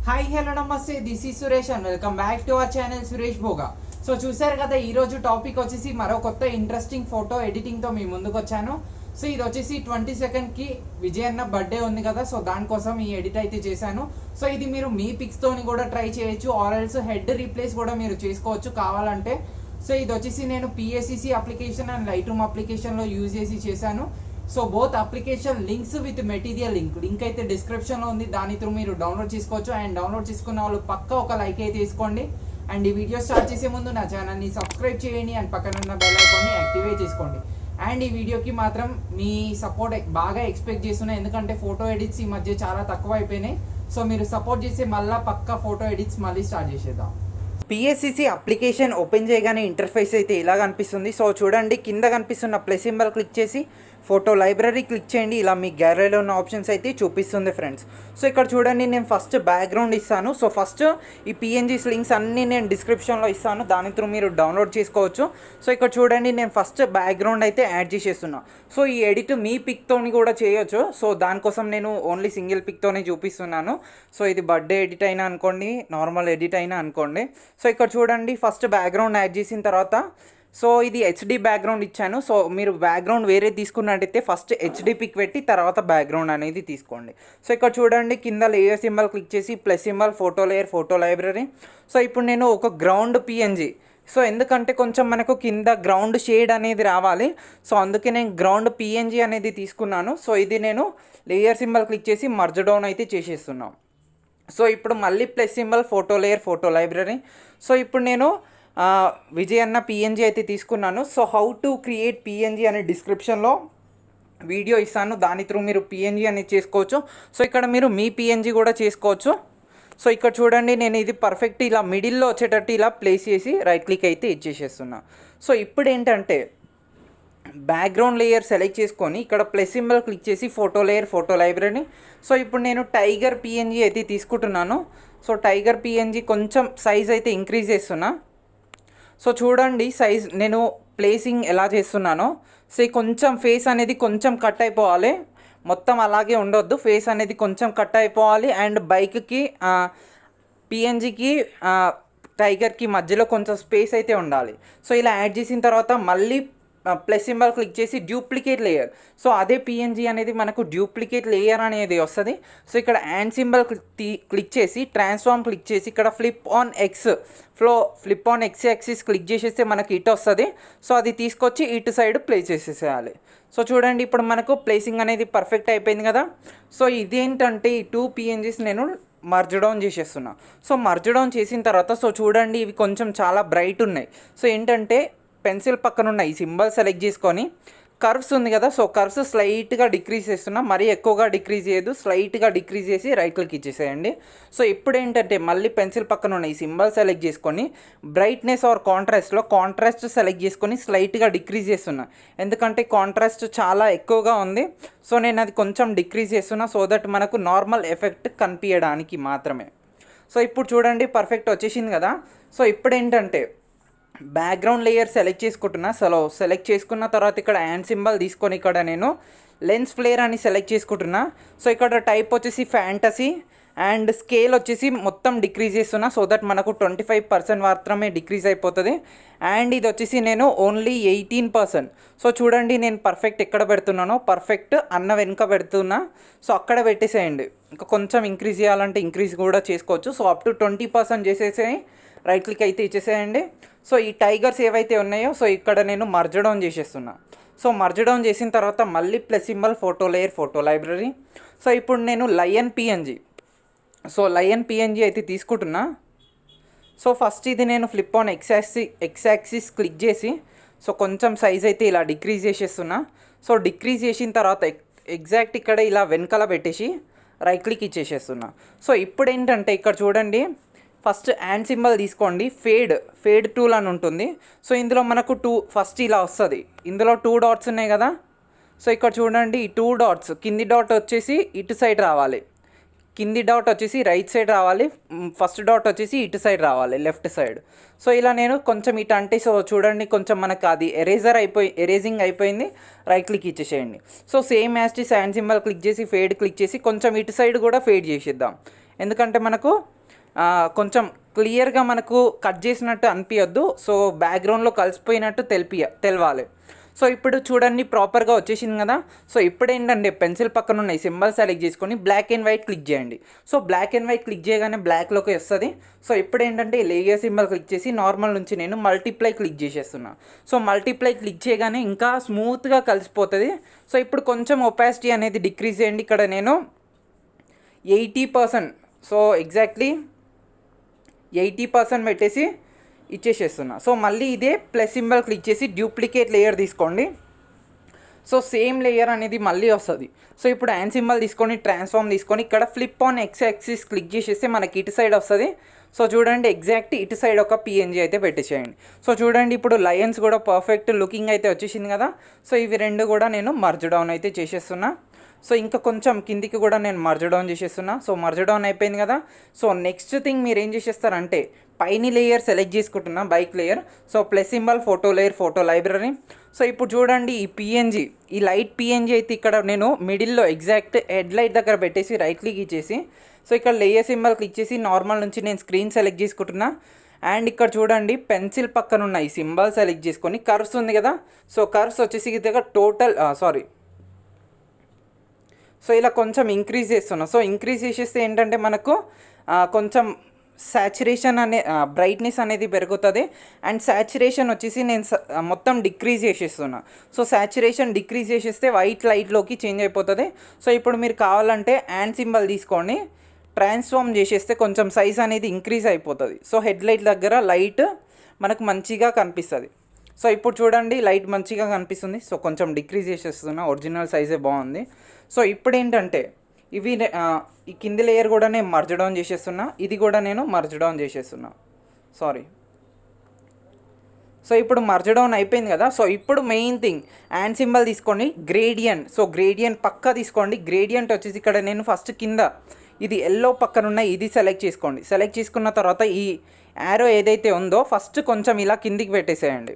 Hi hello నమస్తే, this is Suresh and welcome back to our channel Suresh Bhoga. So చూసారు కదా, ఈరోజు టాపిక్ వచ్చేసి మరో కొత్త ఇంట్రెస్టింగ్ ఫోటో ఎడిటింగ్తో మీ ముందుకు వచ్చాను. సో ఇది వచ్చేసి 22nd విజయ్ అన్న బర్త్డే ఉంది కదా, సో దానికోసం ఈ ఎడిట్ అయితే చేశాను. సో ఇది మీరు మీ పిక్స్తోని కూడా ట్రై చేయొచ్చు, ఆర్ ఎల్స్ హెడ్ రీప్లేస్ కూడా మీరు చేసుకోవచ్చు కావాలంటే. సో ఇది వచ్చేసి నేను PSCC application and light room అప్లికేషన్లో యూజ్ చేసి చేశాను. So both application links with material link అయితే డిస్క్రిప్షన్లో ఉంది, దాని త్రూ మీరు డౌన్లోడ్ చేసుకోవచ్చు. అండ్ డౌన్లోడ్ చేసుకున్న వాళ్ళు పక్కా ఒక లైక్ అయితే తీసుకోండి. అండ్ ఈ వీడియో స్టార్ట్ చేసే ముందు నా ఛానల్ని సబ్స్క్రైబ్ చేయండి అండ్ పక్కన ఉన్న బెల్ ఐకాన్ని యాక్టివేట్ చేసుకోండి. అండ్ ఈ వీడియోకి మాత్రం మీ సపోర్ట్ బాగా ఎక్స్పెక్ట్ చేస్తున్నాను, ఎందుకంటే ఫోటో ఎడిట్స్ ఈ మధ్య చాలా తక్కువ అయిపోయినాయి. సో మీరు సపోర్ట్ చేసి మళ్ళీ పక్కా ఫోటో ఎడిట్స్ మళ్ళీ స్టార్ట్ చేసేద్దాం. PSCC అప్లికేషన్ ఓపెన్ చేయగానే ఇంటర్ఫేస్ అయితే ఇలా కనిపిస్తుంది. సో చూడండి, కింద కనిపిస్తున్న ప్లస్ సింబల్ క్లిక్ చేసి ఫోటో లైబ్రరీ క్లిక్ చేయండి. ఇలా మీ గ్యాలరీలో ఉన్న ఆప్షన్స్ అయితే చూపిస్తుంది ఫ్రెండ్స్. సో ఇక్కడ చూడండి, నేను ఫస్ట్ బ్యాక్గ్రౌండ్ ఇస్తాను. సో ఫస్ట్ ఈ PNGs లింక్స్ అన్నీ నేను డిస్క్రిప్షన్లో ఇస్తాను, దాని త్రూ మీరు డౌన్లోడ్ చేసుకోవచ్చు. సో ఇక్కడ చూడండి, నేను ఫస్ట్ బ్యాక్గ్రౌండ్ అయితే యాడ్ చేసేస్తున్నా. సో ఈ ఎడిట్ మీ పిక్తోని కూడా చేయొచ్చు. సో దానికోసం నేను ఓన్లీ సింగిల్ పిక్తోనే చూపిస్తున్నాను. సో ఇది బర్త్డే ఎడిట్ అయినా అనుకోండి, నార్మల్ ఎడిట్ అయినా అనుకోండి. సో ఇక్కడ చూడండి, ఫస్ట్ బ్యాక్గ్రౌండ్ యాడ్ చేసిన తర్వాత సో ఇది HD బ్యాక్గ్రౌండ్ ఇచ్చాను. సో మీరు బ్యాక్గ్రౌండ్ వేరే తీసుకున్నట్టయితే ఫస్ట్ HD పిక్ పెట్టి తర్వాత బ్యాక్గ్రౌండ్ అనేది తీసుకోండి. సో ఇక్కడ చూడండి, కింద లేయర్ సింబల్ క్లిక్ చేసి plus symbol, photo layer, photo library. So ఇప్పుడు నేను ఒక గ్రౌండ్ PNG, సో ఎందుకంటే కొంచెం మనకు కింద గ్రౌండ్ షేడ్ అనేది రావాలి, సో అందుకే నేను గ్రౌండ్ PNG అనేది తీసుకున్నాను. సో ఇది నేను లేయర్ సింబల్ క్లిక్ చేసి మర్జ్ డౌన్ అయితే చేసేస్తున్నాను. సో ఇప్పుడు మళ్ళీ plus symbol, photo layer, photo library. So ఇప్పుడు నేను విజయ్ అన్న PNG అయితే తీసుకున్నాను. So how to create PNG అనే డిస్క్రిప్షన్లో వీడియో ఇస్తాను, దాని త్రూ మీరు PNG అనేది చేసుకోవచ్చు. సో ఇక్కడ మీరు మీ PNG కూడా చేసుకోవచ్చు. సో ఇక్కడ చూడండి, నేను ఇది పర్ఫెక్ట్ ఇలా మిడిల్లో వచ్చేటట్టు ఇలా ప్లేస్ చేసి రైట్ క్లిక్ అయితే ఇచ్చేసేస్తున్నా. సో ఇప్పుడు ఏంటంటే బ్యాక్గ్రౌండ్ లేయర్ సెలెక్ట్ చేసుకొని ఇక్కడ ప్లస్ సింబల్ క్లిక్ చేసి photo layer, photo library. So ఇప్పుడు నేను టైగర్ PNG అయితే తీసుకుంటున్నాను. సో టైగర్ PNG కొంచెం సైజ్ అయితే ఇంక్రీజ్ చేస్తున్నా. సో చూడండి సైజ్ నేను ప్లేసింగ్ ఎలా చేస్తున్నానో. సో కొంచెం ఫేస్ అనేది కొంచెం కట్ అయిపోవాలి, మొత్తం అలాగే ఉండొద్దు, ఫేస్ అనేది కొంచెం కట్ అయిపోవాలి. అండ్ బైక్కి PNGకి టైగర్కి మధ్యలో కొంచెం స్పేస్ అయితే ఉండాలి. సో ఇలా యాడ్ చేసిన తర్వాత మళ్ళీ ప్లస్ సింబల్ క్లిక్ చేసి డ్యూప్లికేట్ లేయర్. సో అదే PNG అనేది మనకు డ్యూప్లికేట్ లేయర్ అనేది వస్తుంది. సో ఇక్కడ హ్యాండ్ సింబల్ క్లిక్ చేసి ట్రాన్స్ఫార్మ్ క్లిక్ చేసి ఇక్కడ flip on X axis click చేసేస్తే మనకి ఇటు వస్తుంది. సో అది తీసుకొచ్చి ఇటు సైడ్ ప్లేస్ చేసేసేయాలి. సో చూడండి, ఇప్పుడు మనకు ప్లేసింగ్ అనేది పర్ఫెక్ట్ అయిపోయింది కదా. సో ఇదేంటంటే ఈ 2 PNGs నేను మర్జ్ డౌన్ చేసేస్తున్నా. సో మర్జ్ డౌన్ చేసిన తర్వాత సో చూడండి, ఇవి కొంచెం చాలా బ్రైట్ ఉన్నాయి. సో ఏంటంటే పెన్సిల్ పక్కన ఉన్న ఈ సింబల్ సెలెక్ట్ చేసుకొని కర్వ్స్ ఉంది కదా, సో కర్వ్స్ స్లైట్గా డిక్రీజ్ చేస్తున్నా, మరీ ఎక్కువగా డిక్రీజ్ చేయదు, స్లైట్గా డిక్రీజ్ చేసి రైట్ క్లిక్ ఇచ్చేసేయండి. సో ఇప్పుడు ఏంటంటే మళ్ళీ పెన్సిల్ పక్కన ఉన్న ఈ సింబల్ సెలెక్ట్ చేసుకొని బ్రైట్నెస్ ఆర్ కాంట్రాస్ట్ సెలెక్ట్ చేసుకొని స్లైట్గా డిక్రీజ్ చేస్తున్నా, ఎందుకంటే కాంట్రాస్ట్ చాలా ఎక్కువగా ఉంది. సో నేను అది కొంచెం డిక్రీజ్ చేస్తున్నా, సో దట్ మనకు నార్మల్ ఎఫెక్ట్ కనిపించడానికి మాత్రమే. సో ఇప్పుడు చూడండి, పర్ఫెక్ట్ వచ్చేసింది కదా. సో ఇప్పుడు ఏంటంటే బ్యాక్గ్రౌండ్ లేయర్ సెలెక్ట్ చేసుకుంటున్నా. సో సెలెక్ట్ చేసుకున్న తర్వాత ఇక్కడ హ్యాండ్ సింబల్ తీసుకొని ఇక్కడ నేను లెన్స్ ఫ్లేర్ అని సెలెక్ట్ చేసుకుంటున్నా. సో ఇక్కడ టైప్ వచ్చేసి ఫ్యాంటసీ అండ్ స్కేల్ వచ్చేసి మొత్తం డిక్రీజ్ చేస్తున్నా, సో దట్ మనకు 25% మాత్రమే డిక్రీజ్ అయిపోతుంది. అండ్ ఇది వచ్చేసి నేను ఓన్లీ 18%. సో చూడండి, నేను పర్ఫెక్ట్ ఎక్కడ పెడుతున్నానో పర్ఫెక్ట్ అన్న వెనుక పెడుతున్నా. సో అక్కడ పెట్టేసేయండి. ఇంకా కొంచెం ఇంక్రీజ్ చేయాలంటే ఇంక్రీజ్ కూడా చేసుకోవచ్చు. సో అప్ టు 20% చేసేసేయి, రైట్ క్లిక్ అయితే ఇచ్చేసేయండి. సో ఈ టైగర్స్ ఏవైతే ఉన్నాయో సో ఇక్కడ నేను మర్జ్ డౌన్ చేసేస్తున్నా. సో మర్జ్ డౌన్ చేసిన తర్వాత మళ్ళీ plus symbol, photo layer, photo library. So ఇప్పుడు నేను లయన్ PNG అయితే తీసుకుంటున్నా. సో ఫస్ట్ ఇది నేను flip on X axis click చేసి సో కొంచెం సైజ్ అయితే ఇలా డిక్రీజ్ చేసేస్తున్నా. సో డిక్రీజ్ చేసిన తర్వాత ఎగ్జాక్ట్ ఇక్కడ ఇలా వెనకాల పెట్టేసి రైట్ క్లిక్ ఇచ్చేసేస్తున్నా. సో ఇప్పుడు ఏంటంటే ఇక్కడ చూడండి, ఫస్ట్ హ్యాండ్ సింబల్ తీసుకోండి, ఫేడ్ టూల్ అని ఉంటుంది. సో ఇందులో మనకు ఫస్ట్ ఇలా వస్తుంది, ఇందులో 2 డాట్స్ ఉన్నాయి కదా. సో ఇక్కడ చూడండి, ఈ 2 డాట్స్ కింది డాట్ వచ్చేసి ఇటు సైడ్ రావాలి, కింది డాట్ వచ్చేసి రైట్ సైడ్ రావాలి, ఫస్ట్ డాట్ వచ్చేసి ఇటు సైడ్ రావాలి, లెఫ్ట్ సైడ్. సో ఇలా నేను కొంచెం ఇటు అంటే సో చూడండి, కొంచెం మనకు అది ఎరేజింగ్ అయిపోయింది, రైట్ క్లిక్ ఇచ్చేసేయండి. So same as hand symbol click చేసి ఫేడ్ క్లిక్ చేసి కొంచెం ఇటు సైడ్ కూడా ఫేడ్ చేసేద్దాం, ఎందుకంటే మనకు కొంచెం క్లియర్గా మనకు కట్ చేసినట్టు అనిపించద్దు. సో బ్యాక్గ్రౌండ్లో కలిసిపోయినట్టు తెలవాలి. సో ఇప్పుడు చూడండి ప్రాపర్గా వచ్చేసింది కదా. సో ఇప్పుడు ఏంటంటే పెన్సిల్ పక్కన ఉన్న ఈ సింబల్ సెలెక్ట్ చేసుకొని బ్లాక్ అండ్ వైట్ క్లిక్ చేయండి. So black and white click చేయగానే బ్లాక్లోకి వస్తుంది. సో ఇప్పుడు ఏంటంటే లేయర్ సింబల్ క్లిక్ చేసి నార్మల్ నుంచి నేను మల్టిప్లై క్లిక్ చేసేస్తున్నా. సో మల్టిప్లై క్లిక్ చేయగానే ఇంకా స్మూత్గా కలిసిపోతుంది. సో ఇప్పుడు కొంచెం ఒపాసిటీ అనేది డిక్రీజ్ చేయండి. ఇక్కడ నేను 80%, సో ఎగ్జాక్ట్లీ 80% పెట్టేసి ఇచ్చేసేస్తున్నా. సో మళ్ళీ ఇదే ప్లస్ సింబల్ క్లిక్ చేసి డూప్లికేట్ లేయర్ తీసుకోండి. సో సేమ్ లేయర్ అనేది మళ్ళీ వస్తుంది. సో ఇప్పుడు హ్యాండ్ సింబల్ తీసుకొని ట్రాన్స్ఫార్మ్ తీసుకొని ఇక్కడ flip on X axis click చేసేస్తే మనకి ఇటు సైడ్ వస్తుంది. సో చూడండి ఎగ్జాక్ట్ ఇటు సైడ్ ఒక పిఎన్జీ అయితే పెట్టేసేయండి. సో చూడండి ఇప్పుడు లయన్స్ కూడా పర్ఫెక్ట్ లుకింగ్ అయితే వచ్చేసింది కదా. సో ఇవి రెండు కూడా నేను మర్జ్ డౌన్ అయితే చేసేస్తున్నా. సో ఇంకా కొంచెం కిందికి కూడా నేను మర్జ్ డౌన్ చేసేస్తున్నా. సో మర్జ్ డౌన్ అయిపోయింది కదా. సో నెక్స్ట్ థింగ్ మీరు ఏం చేసేస్తారంటే పైన లేయర్ సెలెక్ట్ చేసుకుంటున్నా, bike layer. So plus symbol photo layer, photo library. So ఇప్పుడు చూడండి ఈ పిఎన్జీ, ఈ లైట్ పిఎన్జీ అయితే ఇక్కడ నేను మిడిల్లో ఎగ్జాక్ట్ హెడ్ లైట్ దగ్గర పెట్టేసి రైట్ క్లిక్ ఇచ్చేసి సో ఇక్కడ లేయర్ సింబల్ క్లిక్ చేసి నార్మల్ నుంచి నేను స్క్రీన్ సెలెక్ట్ చేసుకుంటున్నా. అండ్ ఇక్కడ చూడండి పెన్సిల్ పక్కన ఉన్న ఈ సింబల్ సెలెక్ట్ చేసుకొని కర్వ్స్ ఉంది కదా. సో కర్వ్స్ వచ్చేసి దగ్గర టోటల్ సో ఇలా కొంచెం ఇంక్రీజ్ చేస్తున్నా. సో ఇంక్రీజ్ చేసేస్తే ఏంటంటే మనకు కొంచెం సాచురేషన్ బ్రైట్నెస్ అనేది పెరుగుతుంది. అండ్ సాచురేషన్ వచ్చేసి నేను మొత్తం డిక్రీజ్ చేసేస్తున్నా. సో సాచురేషన్ డిక్రీజ్ చేసేస్తే వైట్ లైట్లోకి చేంజ్ అయిపోతుంది. సో ఇప్పుడు మీరు కావాలంటే హ్యాండ్ సింబల్ తీసుకొని ట్రాన్స్ఫార్మ్ చేసేస్తే కొంచెం సైజ్ అనేది ఇంక్రీజ్ అయిపోతుంది. సో హెడ్ లైట్ దగ్గర లైట్ మనకు మంచిగా కనిపిస్తుంది. సో ఇప్పుడు చూడండి లైట్ మంచిగా కనిపిస్తుంది. సో కొంచెం డిక్రీజ్ చేసేస్తున్నా, ఒరిజినల్ సైజే బాగుంది. సో ఇప్పుడు ఏంటంటే ఇవి ఈ కింది లేయర్ కూడా నేను మర్జ్ డౌన్ చేసేస్తున్నా, ఇది కూడా నేను మర్జ్ డౌన్ చేసేస్తున్నా. సో ఇప్పుడు మర్జ్ డౌన్ అయిపోయింది కదా. సో ఇప్పుడు మెయిన్ థింగ్ హ్యాండ్ సింబల్ తీసుకోండి, గ్రేడియంట్. సో గ్రేడియంట్ పక్కా తీసుకోండి. గ్రేడియంట్ వచ్చేసి ఇక్కడ నేను ఫస్ట్ కింద ఇది ఎల్లో పక్కనున్న ఇది సెలెక్ట్ చేసుకోండి. సెలెక్ట్ చేసుకున్న తర్వాత ఈ యారో ఏదైతే ఉందో ఫస్ట్ కొంచెం ఇలా కిందికి పెట్టేసేయండి.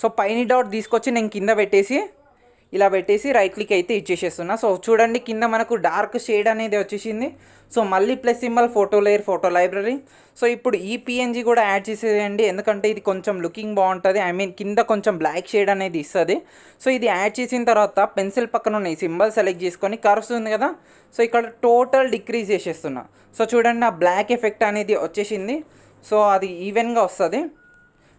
సో పైన డాట్ తీసుకొచ్చి నేను కింద పెట్టేసి ఇలా పెట్టేసి రైట్ క్లిక్ అయితే ఇచ్చేసేస్తున్నా. సో చూడండి కింద మనకు డార్క్ షేడ్ అనేది వచ్చేసింది. సో మళ్ళీ plus symbol photo layer, photo library. So ఇప్పుడు ఈ పిఎన్జీ కూడా యాడ్ చేసేయండి, ఎందుకంటే ఇది కొంచెం లుకింగ్ బాగుంటుంది. కింద కొంచెం బ్లాక్ షేడ్ అనేది ఇస్తుంది. సో ఇది యాడ్ చేసిన తర్వాత పెన్సిల్ పక్కన ఉన్న ఈ సింబల్ సెలెక్ట్ చేసుకొని కర్వ్స్ ఉంది కదా. సో ఇక్కడ టోటల్ డిక్రీజ్ చేసేస్తున్నా. సో చూడండి ఆ బ్లాక్ ఎఫెక్ట్ అనేది వచ్చేసింది. సో అది ఈవెన్గా వస్తుంది.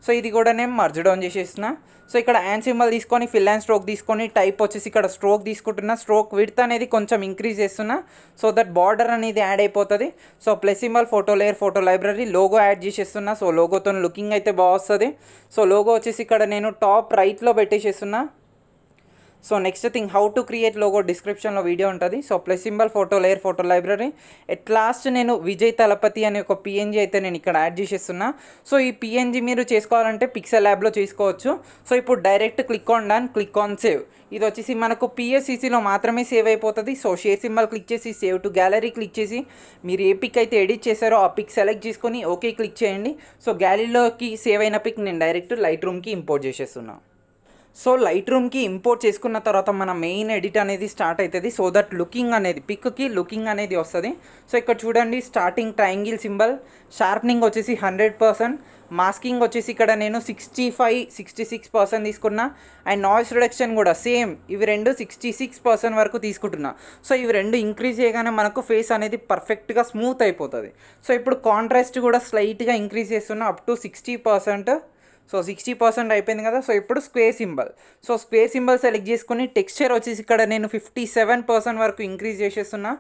సో ఇది కూడా నేను మర్జ్ డౌన్ చేసేస్తున్నా. సో ఇక్కడ హ్యాండ్ సింబల్ తీసుకొని ఫిల్ అండ్ స్ట్రోక్ తీసుకొని టైప్ వచ్చేసి ఇక్కడ స్ట్రోక్ తీసుకుంటున్నా. స్ట్రోక్ విడ్త్ అనేది కొంచెం ఇంక్రీజ్ చేస్తున్నా, సో దట్ బార్డర్ అనేది యాడ్ అయిపోతుంది. So plus symbol photo layer, photo library, logo add చేసేస్తున్నా. సో లోగోతో లుకింగ్ అయితే బాగుంది. సో లోగో వచ్చేసి ఇక్కడ నేను టాప్ రైట్లో పెట్టేసేస్తున్నా. So next thing how to create logo డిస్క్రిప్షన్లో వీడియో ఉంటుంది. So plus symbol photo layer, photo library. At last నేను విజయ్ తలపతి అనే ఒక పిఎన్జీ అయితే నేను ఇక్కడ యాడ్ చేసేస్తున్నా. సో ఈ పిఎన్జీ మీరు చేసుకోవాలంటే పిక్సెల్ ల్యాబ్లో చేసుకోవచ్చు. సో ఇప్పుడు direct click on done, click on save. ఇది వచ్చేసి మనకు PSCCలో మాత్రమే సేవ్ అయిపోతుంది. సో షేర్ సింబల్ క్లిక్ చేసి సేవ్ టు గ్యాలరీ క్లిక్ చేసి మీరు ఏ పిక్ అయితే ఎడిట్ చేశారో ఆ పిక్ సెలెక్ట్ చేసుకొని ఓకే క్లిక్ చేయండి. సో గ్యాలరీలోకి సేవ్ అయిన పిక్ నేను డైరెక్ట్ లైట్ రూమ్కి ఇంపోర్ట్ చేసేస్తున్నాను. సో లైట్ రూమ్కి ఇంపోర్ట్ చేసుకున్న తర్వాత మన మెయిన్ ఎడిట్ అనేది స్టార్ట్ అవుతుంది. సో దట్ లుకింగ్ అనేది పిక్కి లుకింగ్ అనేది వస్తుంది. సో ఇక్కడ చూడండి స్టార్టింగ్ ట్రయాంగిల్ సింబల్, షార్ప్నింగ్ వచ్చేసి 100%, మాస్కింగ్ వచ్చేసి ఇక్కడ నేను 65-66% తీసుకున్నా. అండ్ నాయిస్ రిడక్షన్ కూడా సేమ్ ఇవి రెండు 66% వరకు తీసుకుంటున్నా. సో ఇవి రెండు ఇంక్రీజ్ చేయగానే మనకు ఫేస్ అనేది పర్ఫెక్ట్గా స్మూత్ అయిపోతుంది. సో ఇప్పుడు కాంట్రాస్ట్ కూడా స్లైట్గా ఇంక్రీజ్ చేస్తున్నా అప్ టు 60%. సో 60% అయిపోయింది కదా. సో ఇప్పుడు square symbol. So square symbol select చేసుకుని టెక్స్చర్ వచ్చేసి ఇక్కడ నేను 57% వరకు ఇంక్రీజ్ చేసేస్తున్నా.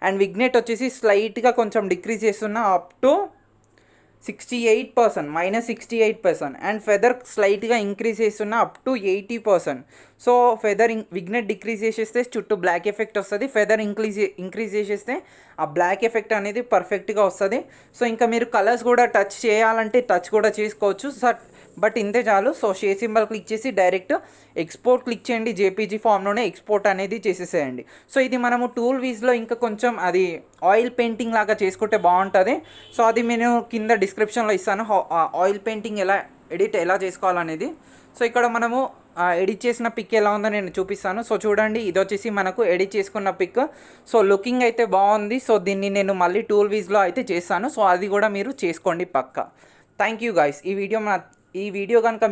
అండ్ విగ్నెట్ వచ్చేసి స్లైట్గా కొంచెం డిక్రీజ్ చేస్తున్నా అప్ టు 68%, -68%. అండ్ ఫెదర్ స్లైట్గా ఇంక్రీజ్ చేస్తున్నా up to 80%. So feather vignette decrease చేసేస్తే చుట్టూ బ్లాక్ ఎఫెక్ట్ వస్తుంది. ఫెదర్ ఇంక్రీజ్ చేసేస్తే ఆ బ్లాక్ ఎఫెక్ట్ అనేది పర్ఫెక్ట్గా వస్తుంది. సో ఇంకా మీరు కలర్స్ కూడా టచ్ చేయాలంటే టచ్ కూడా చేసుకోవచ్చు, బట్ ఇంతే చాలు. సో షేర్ సింబల్ క్లిక్ చేసి డైరెక్ట్ ఎక్స్పోర్ట్ క్లిక్ చేయండి. జేపీజీ ఫామ్లోనే ఎక్స్పోర్ట్ అనేది చేసేసేయండి. సో ఇది మనము టూల్ వీజ్లో ఇంకా కొంచెం అది ఆయిల్ పెయింటింగ్ లాగా చేసుకుంటే బాగుంటుంది. సో అది నేను కింద డిస్క్రిప్షన్లో ఇస్తాను ఆయిల్ పెయింటింగ్ ఎలా చేసుకోవాలనేది. సో ఇక్కడ మనము ఎడిట్ చేసిన పిక్ ఎలా ఉందో నేను చూపిస్తాను. సో చూడండి, ఇది వచ్చేసి మనకు ఎడిట్ చేసుకున్న పిక్. సో లుకింగ్ అయితే బాగుంది. సో దీన్ని నేను మళ్ళీ టూల్ వీజ్లో అయితే చేస్తాను. సో అది కూడా మీరు చేసుకోండి పక్కా. Thank you guys. ఈ వీడియో కనుక